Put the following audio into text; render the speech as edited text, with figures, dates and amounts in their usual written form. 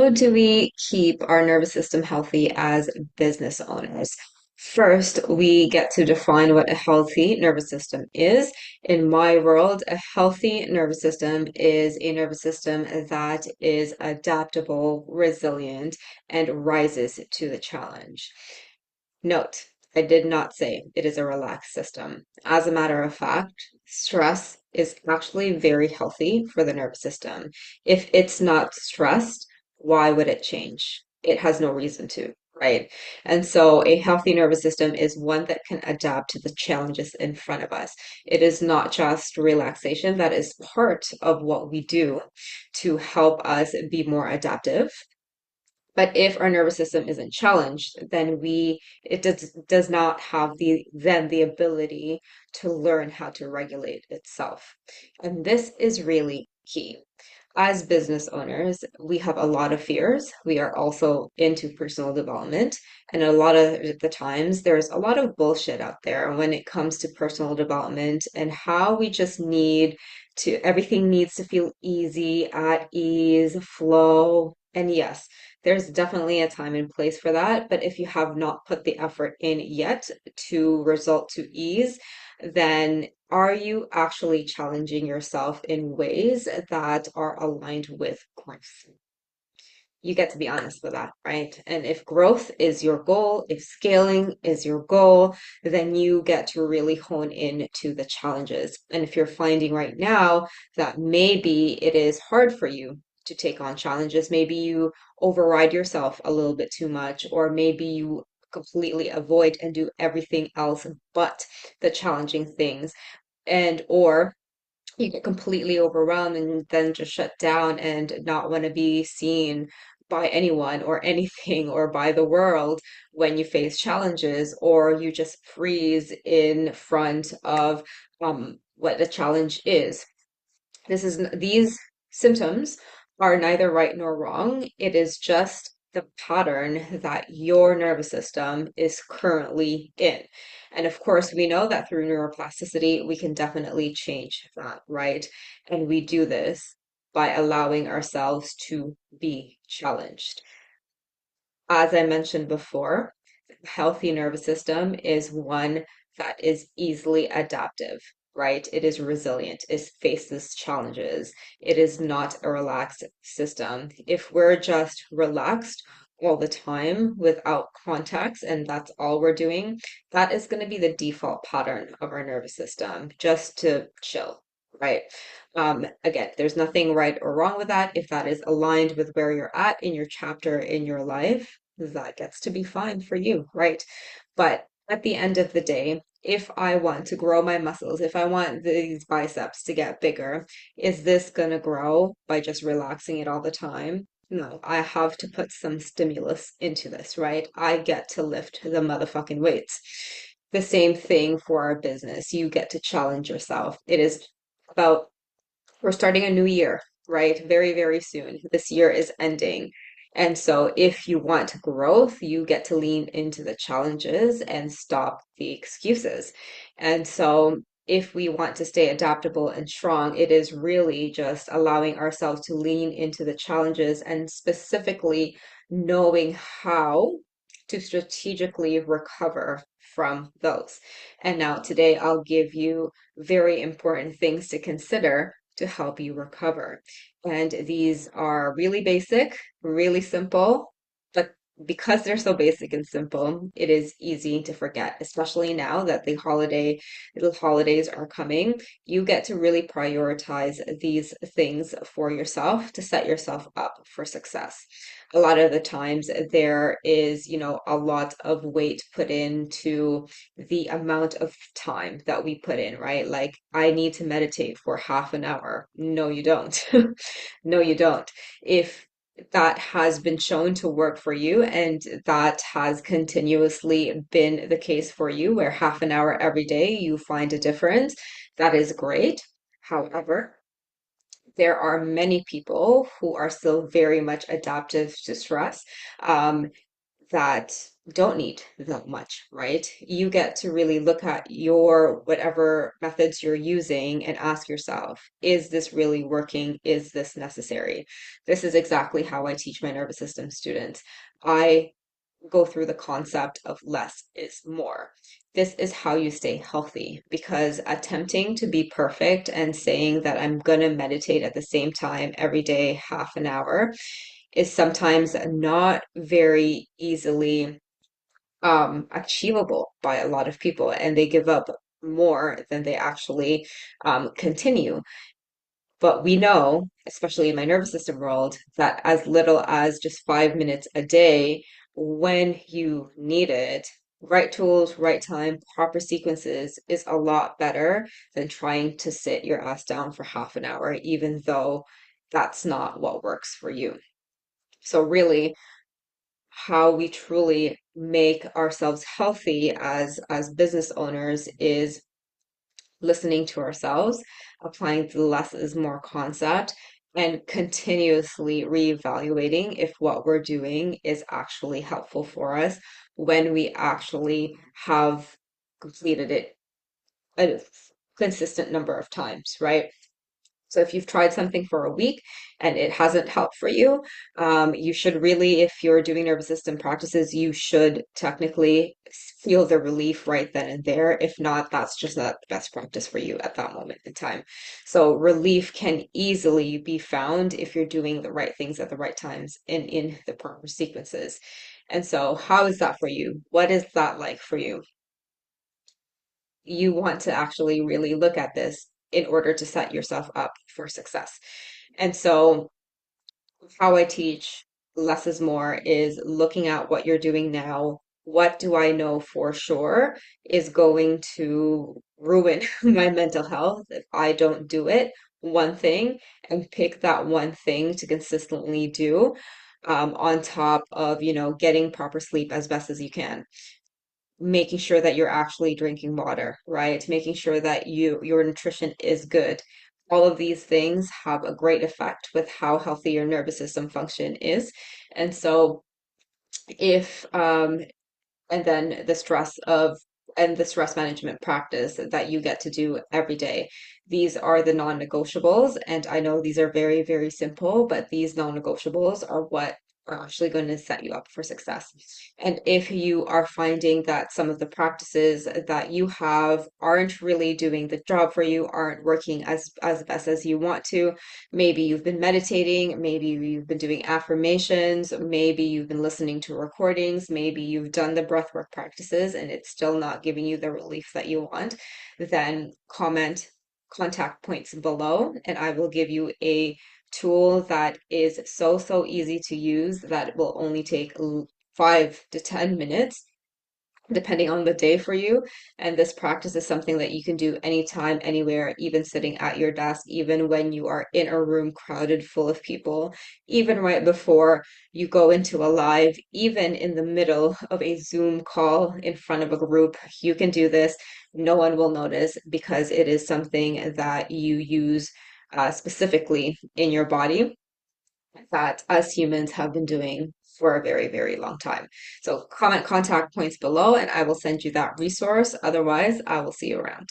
how do we keep our nervous system healthy as business owners? First, we get to define what a healthy nervous system is. In my world, a healthy nervous system is a nervous system that is adaptable, resilient, and rises to the challenge. Note, I did not say it is a relaxed system. As a matter of fact, stress is actually very healthy for the nervous system. If it's not stressed, why would it change? It has no reason to, right? And so a healthy nervous system is one that can adapt to the challenges in front of us. It is not just relaxation, that is part of what we do to help us be more adaptive. But if our nervous system isn't challenged, then it does not have the ability to learn how to regulate itself. And this is really key. As business owners, we have a lot of fears. We are also into personal development, and a lot of the times there's a lot of bullshit out there when it comes to personal development and how we just need everything needs to feel easy, at ease, flow. And yes, there's definitely a time and place for that, but if you have not put the effort in yet to result to ease, then are you actually challenging yourself in ways that are aligned with growth? You get to be honest with that, right? And if growth is your goal, if scaling is your goal, then you get to really hone in to the challenges. And if you're finding right now that maybe it is hard for you to take on challenges, maybe you override yourself a little bit too much, or maybe you completely avoid and do everything else but the challenging things, and or you get completely overwhelmed and then just shut down and not want to be seen by anyone or anything or by the world when you face challenges, or you just freeze in front of what the challenge is. These symptoms are neither right nor wrong. It is just the pattern that your nervous system is currently in. And of course, we know that through neuroplasticity, we can definitely change that, right? And we do this by allowing ourselves to be challenged. As I mentioned before, a healthy nervous system is one that is easily adaptive, right? It is resilient, it faces challenges. It is not a relaxed system. If we're just relaxed all the time without context and that's all we're doing, that is going to be the default pattern of our nervous system, just to chill. Right. Again, there's nothing right or wrong with that. If that is aligned with where you're at in your chapter in your life, that gets to be fine for you, right? But at the end of the day, if I want to grow my muscles, if I want these biceps to get bigger, is this gonna grow by just relaxing it all the time? No, I have to put some stimulus into this, right? I get to lift the motherfucking weights. The same thing for our business. You get to challenge yourself. It is about we're starting a new year, right? Very, very soon. This year is ending. And so if you want growth, you get to lean into the challenges and stop the excuses. And so if we want to stay adaptable and strong, it is really just allowing ourselves to lean into the challenges and specifically knowing how to strategically recover from those. And now today I'll give you very important things to consider to help you recover. And these are really basic, really simple, but because they're so basic and simple, it is easy to forget, especially now that the holidays are coming. You get to really prioritize these things for yourself to set yourself up for success. A lot of the times there is, a lot of weight put into the amount of time that we put in, right? Like, I need to meditate for half an hour. No, you don't. No, you don't. If that has been shown to work for you and that has continuously been the case for you, where half an hour every day you find a difference, that is great. However, there are many people who are still very much adaptive to stress. Um, that don't need that much, right? You get to really look at your whatever methods you're using and ask yourself, is this really working? Is this necessary? This is exactly how I teach my nervous system students. I go through the concept of less is more. This is how you stay healthy because attempting to be perfect and saying that I'm going to meditate at the same time every day, half an hour, is sometimes not very easily achievable by a lot of people, and they give up more than they actually continue. But we know, especially in my nervous system world, that as little as just 5 minutes a day, when you need it, right tools, right time, proper sequences is a lot better than trying to sit your ass down for half an hour, even though that's not what works for you. So really, how we truly make ourselves healthy as business owners is listening to ourselves, applying the less is more concept, and continuously reevaluating if what we're doing is actually helpful for us when we actually have completed it a consistent number of times, right? So if you've tried something for a week and it hasn't helped for you, you should really, if you're doing nervous system practices, you should technically feel the relief right then and there. If not, that's just not the best practice for you at that moment in time. So relief can easily be found if you're doing the right things at the right times and in the proper sequences. And so how is that for you? What is that like for you? You want to actually really look at this in order to set yourself up for success. And so, how I teach less is more is looking at what you're doing now. What do I know for sure is going to ruin my mental health if I don't do it? One thing, and pick that one thing to consistently do, on top of, getting proper sleep as best as you can, making sure that you're actually drinking water, right? Making sure that your nutrition is good. All of these things have a great effect with how healthy your nervous system function is. And so if and then the stress management practice that you get to do every day. These are the non-negotiables, and I know these are very, very simple, but these non-negotiables are what are actually going to set you up for success. And if you are finding that some of the practices that you have aren't really doing the job for you, aren't working as best as you want to, maybe you've been meditating, maybe you've been doing affirmations, maybe you've been listening to recordings, maybe you've done the breathwork practices and it's still not giving you the relief that you want, then comment contact points below and I will give you a tool that is so, so easy to use that it will only take 5 to 10 minutes depending on the day for you. And this practice is something that you can do anytime, anywhere, even sitting at your desk, even when you are in a room crowded full of people, even right before you go into a live, even in the middle of a Zoom call in front of a group. You can do this. No one will notice because it is something that you use specifically in your body that us humans have been doing for a very, very long time. So comment contact points below and I will send you that resource. Otherwise, I will see you around.